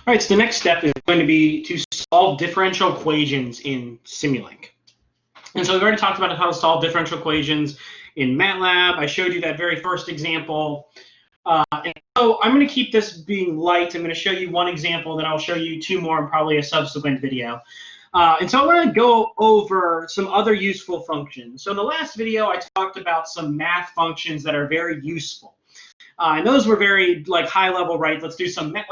All right, so the next step is going to be to solve differential equations in Simulink. And so we've already talked about how to solve differential equations in MATLAB. I showed you that very first example. And so I'm going to keep this being light. I'm going to show you one example, then I'll show you two more in probably a subsequent video. And so I want to go over some other useful functions. So in the last video, I talked about some math functions that are very useful. And those were very like high level, right? Let's do some math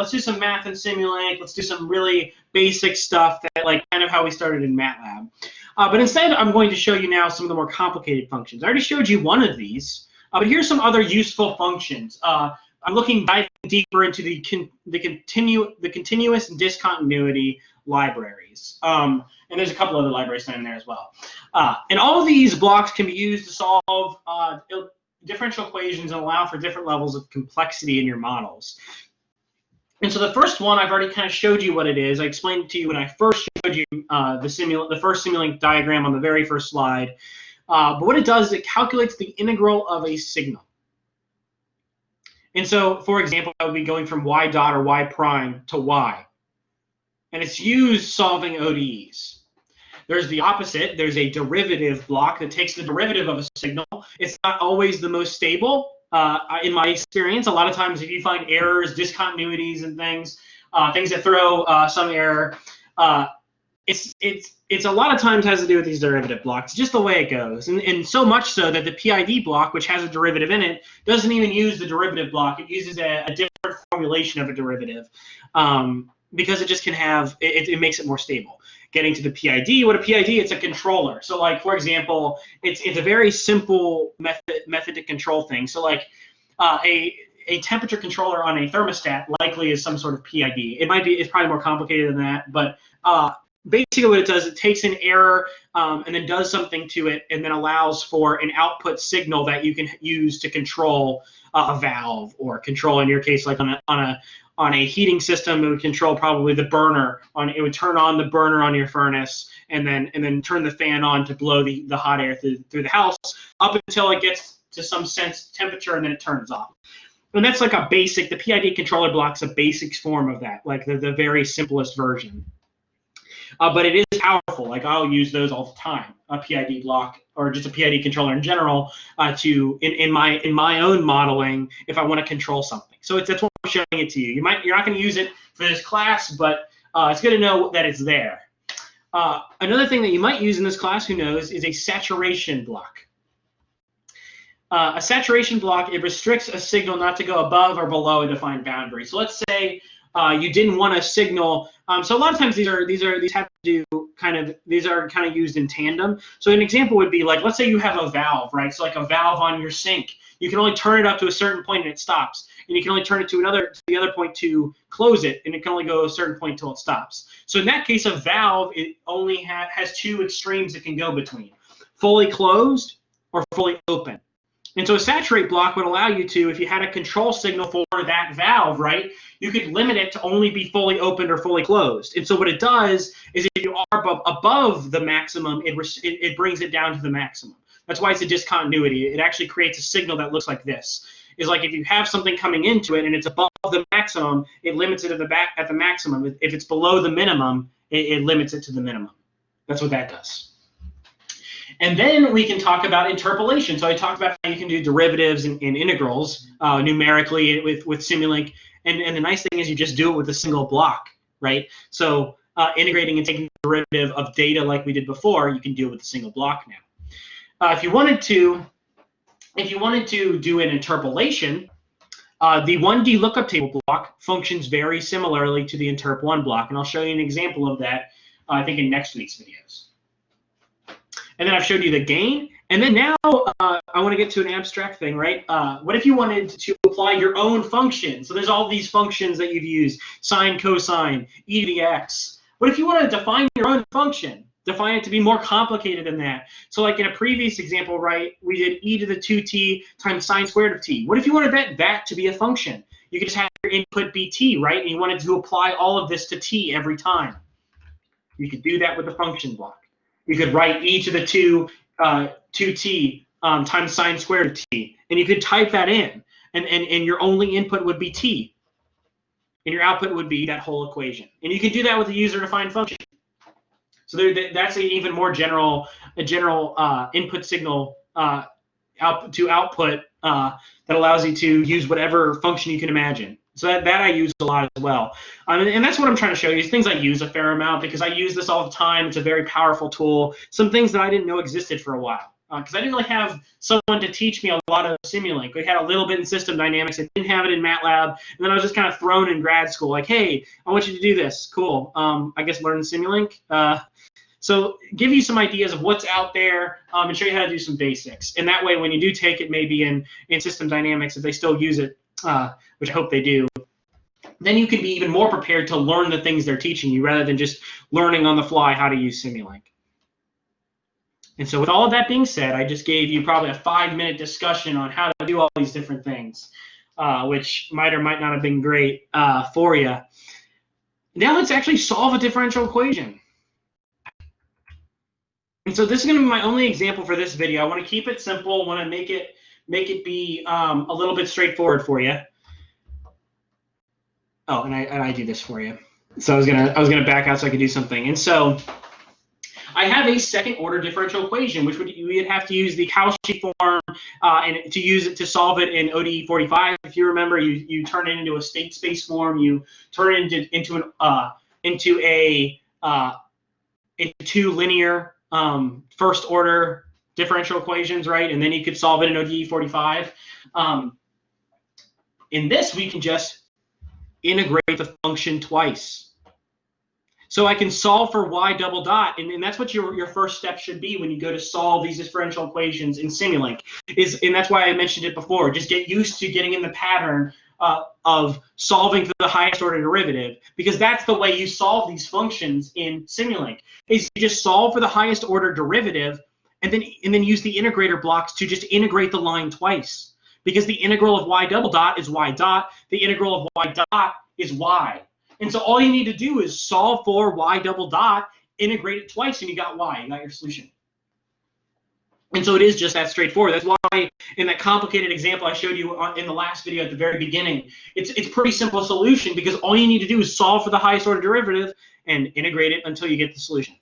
in Simulink. Let's do some really basic stuff that like kind of how we started in MATLAB. But instead, I'm going to show you now some of the more complicated functions. I already showed you one of these, but here's some other useful functions. I'm diving deeper into the continuous and discontinuity libraries. And there's a couple other libraries in there as well. And all of these blocks can be used to solve differential equations and allow for different levels of complexity in your models. And so the first one, I've already kind of showed you what it is. I explained it to you when I first showed you the first Simulink diagram on the very first slide. But what it does is it calculates the integral of a signal. And so, for example, I would be going from y dot or y prime to y. And it's used solving ODEs. There's the opposite. There's a derivative block that takes the derivative of a signal. It's not always the most stable. In my experience, a lot of times if you find errors, discontinuities, and things that throw some error, it's a lot of times has to do with these derivative blocks, just the way it goes. And so much so that the PID block, which has a derivative in it, doesn't even use the derivative block. It uses a different formulation of a derivative because it just can have, it makes it more stable. Getting to the PID, what a PID, it's a controller. So like, for example, it's a very simple method to control things. So like a temperature controller on a thermostat likely is some sort of PID. It's probably more complicated than that, but basically what it does, it takes an error and then does something to it and then allows for an output signal that you can use to control a valve or control, in your case, like on a heating system, it would control probably the burner. It would turn on the burner on your furnace and then turn the fan on to blow the hot air through the house up until it gets to some sense temperature and then it turns off. And that's like the PID controller block's a basic form of that, like the very simplest version. But it is powerful. Like I'll use those all the time, a PID block or just a PID controller in general, in my own modeling if I want to control something. So that's why I'm showing it to you. You're not going to use it for this class, but it's good to know that it's there. Another thing that you might use in this class, who knows, is a saturation block. A saturation block, it restricts a signal not to go above or below a defined boundary. So let's say you didn't want a signal. So a lot of times these have to do these are kind of used in tandem. So an example would be like, let's say you have a valve, right? So like a valve on your sink. You can only turn it up to a certain point and it stops, and you can only turn it to the other point to close it, and it can only go a certain point until it stops. So in that case, a valve, it only has two extremes it can go between: fully closed or fully open. And so a saturate block would allow you to, if you had a control signal for that valve, right, you could limit it to only be fully opened or fully closed. And so what it does is if you are above the maximum, it brings it down to the maximum. That's why it's a discontinuity. It actually creates a signal that looks like this. It's like if you have something coming into it and it's above the maximum, it limits it at the maximum. If it's below the minimum, it limits it to the minimum. That's what that does. And then we can talk about interpolation. So I talked about how you can do derivatives and integrals numerically with Simulink. And the nice thing is you just do it with a single block, right? So integrating and taking the derivative of data like we did before, you can do it with a single block now. If you wanted to do an interpolation, the 1D lookup table block functions very similarly to the interp1 block. And I'll show you an example of that, I think, in next week's videos. And then I've showed you the gain. And then now I want to get to an abstract thing, right? What if you wanted to apply your own function? So there's all these functions that you've used: sine, cosine, e to the x. What if you want to define your own function? Define it to be more complicated than that. So like in a previous example, right, we did e to the 2t times sine squared of t. What if you wanted that to be a function? You could just have your input be t, right? And you wanted to apply all of this to t every time. You could do that with the function block. You could write e to the 2t times sine squared of t, and you could type that in, and your only input would be t. and your output would be that whole equation. And you can do that with a user-defined function. So that's an even more general input signal output that allows you to use whatever function you can imagine. So that I use a lot as well. And that's what I'm trying to show you, is things I use a fair amount because I use this all the time. It's a very powerful tool. Some things that I didn't know existed for a while because I didn't really have someone to teach me a lot of Simulink. We had a little bit in system dynamics. I didn't have it in MATLAB. And then I was just kind of thrown in grad school like, hey, I want you to do this. Cool. I guess learn Simulink. So give you some ideas of what's out there and show you how to do some basics. And that way, when you do take it maybe in system dynamics, if they still use it, which I hope they do, then you can be even more prepared to learn the things they're teaching you rather than just learning on the fly how to use Simulink. And so with all of that being said, I just gave you probably a 5-minute discussion on how to do all these different things, which might or might not have been great for you. Now let's actually solve a differential equation. And so this is going to be my only example for this video. I want to keep it simple. I want to make it be a little bit straightforward for you. Oh, and I do this for you. So I was gonna back out so I could do something. And so I have a second order differential equation, which we'd have to use the Cauchy form and to use it to solve it in ODE 45. If you remember, you turn it into a state space form. You turn it into two linear first order differential equations, right? And then you could solve it in ODE 45. In this, we can just integrate the function twice. So I can solve for y double dot, and that's what your first step should be when you go to solve these differential equations in Simulink. And that's why I mentioned it before. Just get used to getting in the pattern of solving for the highest order derivative, because that's the way you solve these functions in Simulink. Is you just solve for the highest order derivative, and then use the integrator blocks to just integrate the line twice. Because the integral of y double dot is y dot, the integral of y dot is y. And so all you need to do is solve for y double dot, integrate it twice, and you got y. You got your solution. And so it is just that straightforward. That's why in that complicated example I showed you in the last video at the very beginning, it's pretty simple solution because all you need to do is solve for the highest order derivative and integrate it until you get the solution.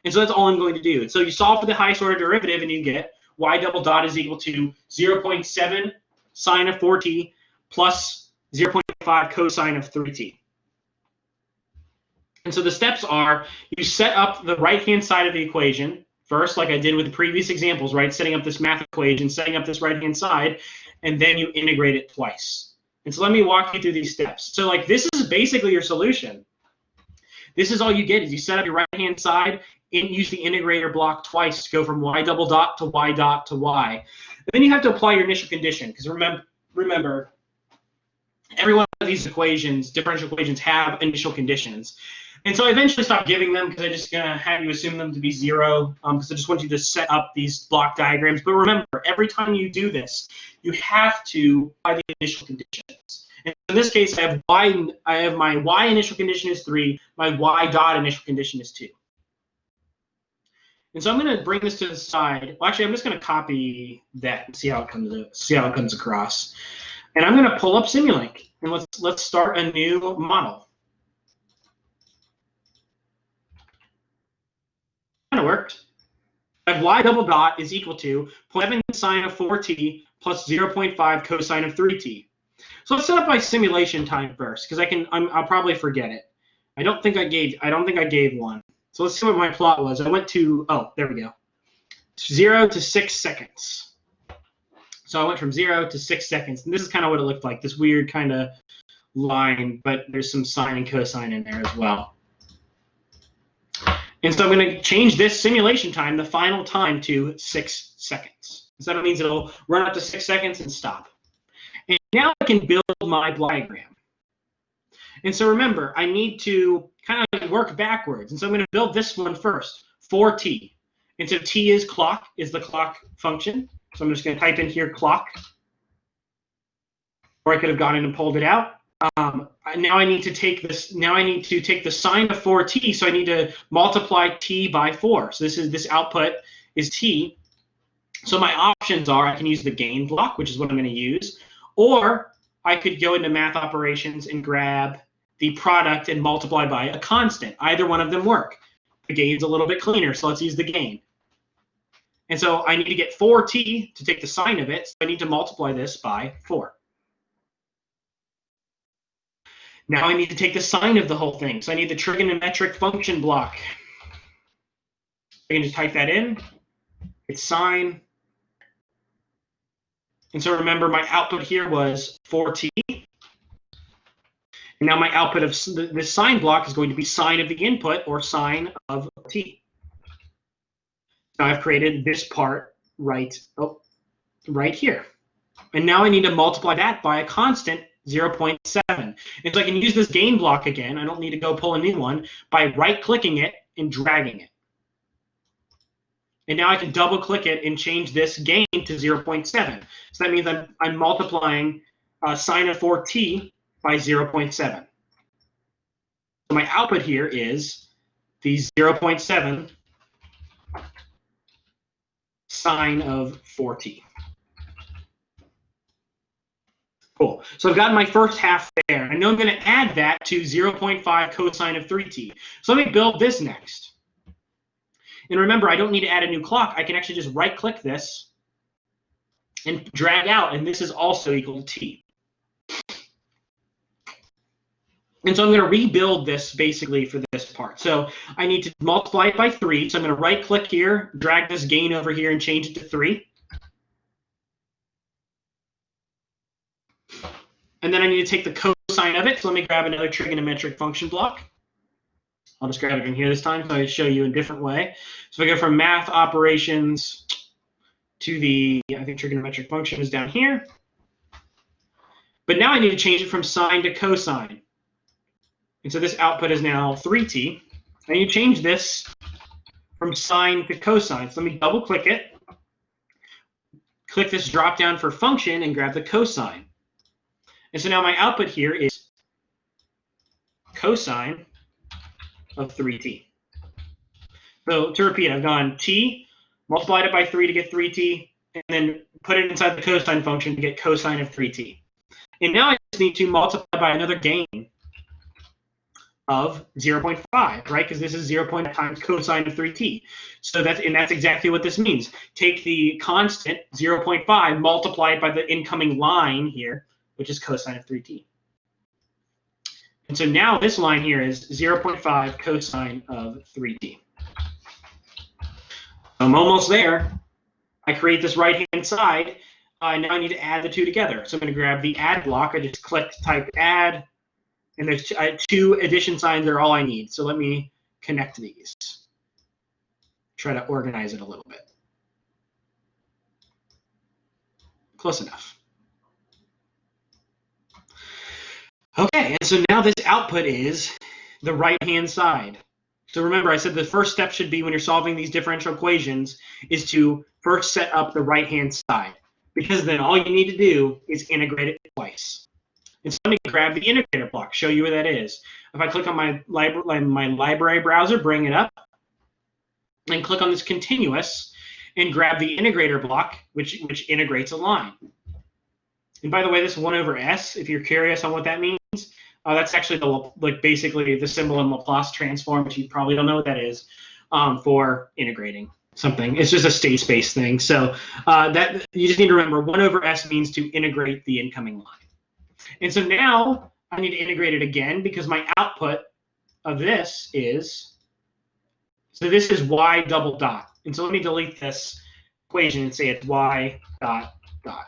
And so that's all I'm going to do. So you solve for the highest order derivative and you get y double dot is equal to 0.7 sine of 4t plus 0.5 cosine of 3t. And so the steps are, you set up the right-hand side of the equation first, like I did with the previous examples, right? Setting up this math equation, setting up this right-hand side, and then you integrate it twice. And so let me walk you through these steps. So like this is basically your solution. This is all you get is you set up your right-hand side and use the integrator block twice to go from y double dot to y dot to y. And then you have to apply your initial condition, because remember, every one of these equations, differential equations, have initial conditions. And so I eventually stopped giving them because I'm just going to have you assume them to be 0 because I just want you to set up these block diagrams. But remember, every time you do this, you have to apply the initial conditions. And in this case, I have my y initial condition is 3, my y dot initial condition is 2. And so I'm going to bring this to the side. Well, actually, I'm just going to copy that and see how it comes across. And I'm going to pull up Simulink and let's start a new model. Kind of worked. I have y double dot is equal to 0.7 sine of 4t plus 0.5 cosine of 3t. So let's set up my simulation time first, because I'll probably forget it. I don't think I gave one. So let's see what my plot was. I went to, oh, there we go. 0 to 6 seconds. So I went from 0 to 6 seconds, and this is kind of what it looked like, this weird kind of line, but there's some sine and cosine in there as well. And so I'm going to change this simulation time, the final time, to 6 seconds. So that means it'll run up to 6 seconds and stop. And now I can build my block diagram. And so remember, I need to kind of work backwards. And so I'm going to build this one first, 4t. And so t is clock, is the clock function. So I'm just going to type in here clock. Or I could have gone in and pulled it out. Now I need to take this. Now I need to take the sine of 4t. So I need to multiply t by 4. So this output is t. So my options are I can use the gain block, which is what I'm going to use, or I could go into math operations and grab the product and multiply by a constant. Either one of them work. The gain's a little bit cleaner, so let's use the gain. And so I need to get 4t to take the sign of it, so I need to multiply this by 4. Now I need to take the sign of the whole thing, so I need the trigonometric function block. I can just type that in. It's sine. And so remember, my output here was 4t. And now my output of this sine block is going to be sine of the input, or sine of t. Now I've created this part right here. And now I need to multiply that by a constant, 0.7. And so I can use this gain block again. I don't need to go pull a new one by right-clicking it and dragging it. And now I can double-click it and change this gain to 0.7. So that means I'm multiplying sine of 4t by 0.7. So my output here is the 0.7 sine of 4t. Cool. So I've got my first half there. I know I'm going to add that to 0.5 cosine of 3t. So let me build this next. And remember, I don't need to add a new clock. I can actually just right-click this and drag out, and this is also equal to t. And so I'm going to rebuild this basically for this part. So I need to multiply it by 3. So I'm going to right-click here, drag this gain over here, and change it to 3. And then I need to take the cosine of it. So let me grab another trigonometric function block. I'll just grab it in here this time so I can show you in a different way. So I go from math operations to the, I think trigonometric function is down here. But now I need to change it from sine to cosine. And so this output is now 3t. I need to change this from sine to cosine. So let me double click it, click this drop down for function, and grab the cosine. And so now my output here is cosine of 3t. So to repeat, I've gone t, multiplied it by 3 to get 3t, and then put it inside the cosine function to get cosine of 3t. And now I just need to multiply by another gain of 0.5, right? Because this is 0.5 times cosine of 3t. So that's exactly what this means. Take the constant 0.5, multiply it by the incoming line here, which is cosine of 3t. And so now this line here is 0.5 cosine of 3t. I'm almost there. I create this right-hand side. Now I need to add the two together. So I'm going to grab the add block. I just click, type add, and there's two addition signs are all I need. So let me connect these. Try to organize it a little bit. Close enough. Okay, and so now this output is the right-hand side. So remember, I said the first step should be when you're solving these differential equations is to first set up the right-hand side, because then all you need to do is integrate it twice. And so let me grab the integrator block, show you where that is. If I click on my library browser, bring it up, and click on this continuous, and grab the integrator block, which integrates a line. And by the way, this 1 over s, if you're curious on what that means, that's actually basically the symbol in Laplace transform, which you probably don't know what that is, for integrating something. It's just a state space thing. So that you just need to remember 1 over s means to integrate the incoming line. And so now I need to integrate it again because my output of this is, so this is y double dot. And so let me delete this equation and say it's y dot dot.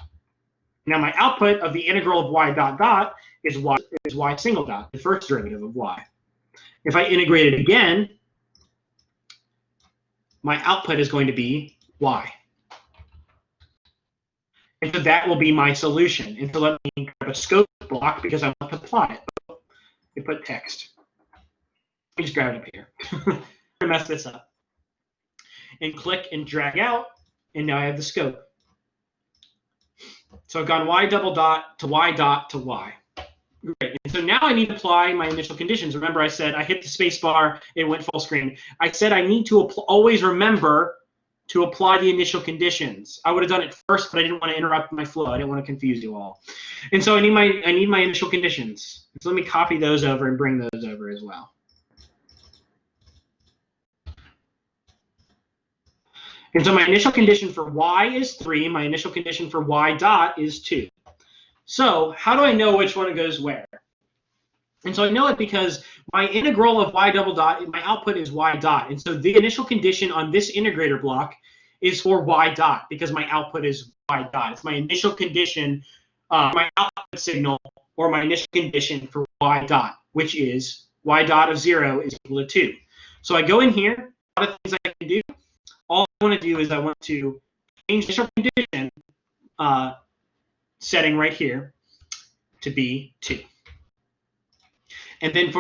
Now my output of the integral of y dot dot is y single dot, the first derivative of y. If I integrate it again, my output is going to be y. And so that will be my solution. And so let me grab a scope block because I want to plot it. I put text. Let me just grab it up here. I'm going to mess this up. And click and drag out, and now I have the scope. So I've gone y double dot to y dot to y. Great. And so now I need to apply my initial conditions. Remember I said I hit the space bar, it went full screen. I said I need to always remember to apply the initial conditions. I would have done it first, but I didn't want to interrupt my flow. I didn't want to confuse you all. And so I need my initial conditions. So let me copy those over and bring those over as well. And so my initial condition for y is 3. My initial condition for y dot is 2. So how do I know which one goes where? And so I know it because my integral of y double dot, my output is y dot. And so the initial condition on this integrator block is for y dot because my output is y dot. It's my initial condition, my output signal, or my initial condition for y dot, which is y dot of 0 is equal to 2. So I go in here, a lot of things I can do. All I want to do is I want to change the initial condition setting right here to be 2. And then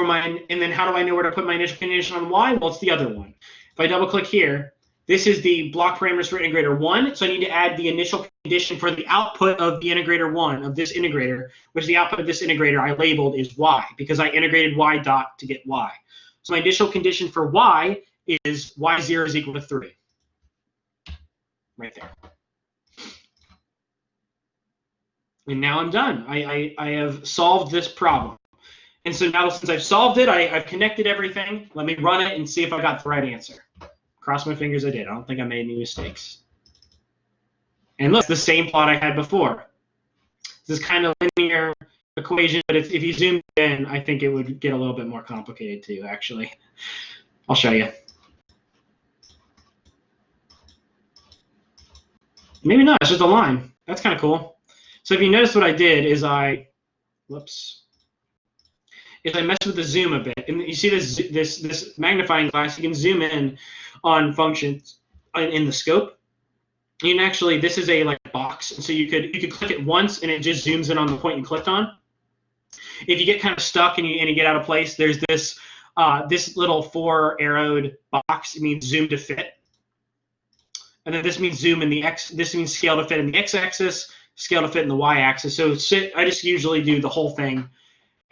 how do I know where to put my initial condition on y? Well, it's the other one. If I double click here, this is the block parameters for integrator 1. So I need to add the initial condition for the output of the integrator 1 of this integrator, which the output of this integrator I labeled is y because I integrated y dot to get y. So my initial condition for y is y0 is equal to 3. Right there. And now I'm done. I have solved this problem. And so now since I've solved it, I've connected everything. Let me run it and see if I got the right answer. Cross my fingers I did. I don't think I made any mistakes. And look, it's the same plot I had before. This is kind of linear equation, but if you zoom in, I think it would get a little bit more complicated too, actually. I'll show you. Maybe not, it's just a line. That's kind of cool. So if you notice what I did is I messed with the zoom a bit. And you see this magnifying glass, you can zoom in on functions in the scope. And actually, this is a box. And so you could click it once and it just zooms in on the point you clicked on. If you get kind of stuck and you get out of place, there's this little 4-arrowed box. It means zoom to fit. And then this means zoom in the x. This means scale to fit in the x-axis, scale to fit in the y-axis. So I just usually do the whole thing.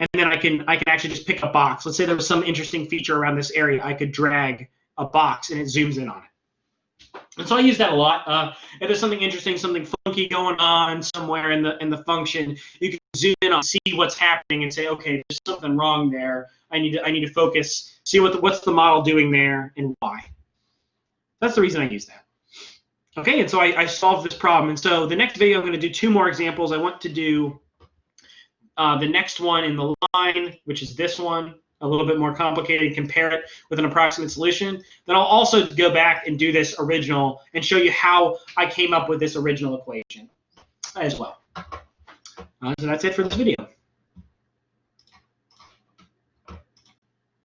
And then I can actually just pick a box. Let's say there was some interesting feature around this area. I could drag a box and it zooms in on it. And so I use that a lot. If there's something interesting, something funky going on somewhere in the function, you can zoom in on, see what's happening, and say, okay, there's something wrong there. I need to focus, see what's the model doing there and why. That's the reason I use that. Okay, and so I solved this problem. And so the next video, I'm going to do 2 more examples. I want to do the next one in the line, which is this one, a little bit more complicated, compare it with an approximate solution. Then I'll also go back and do this original and show you how I came up with this original equation as well. So that's it for this video.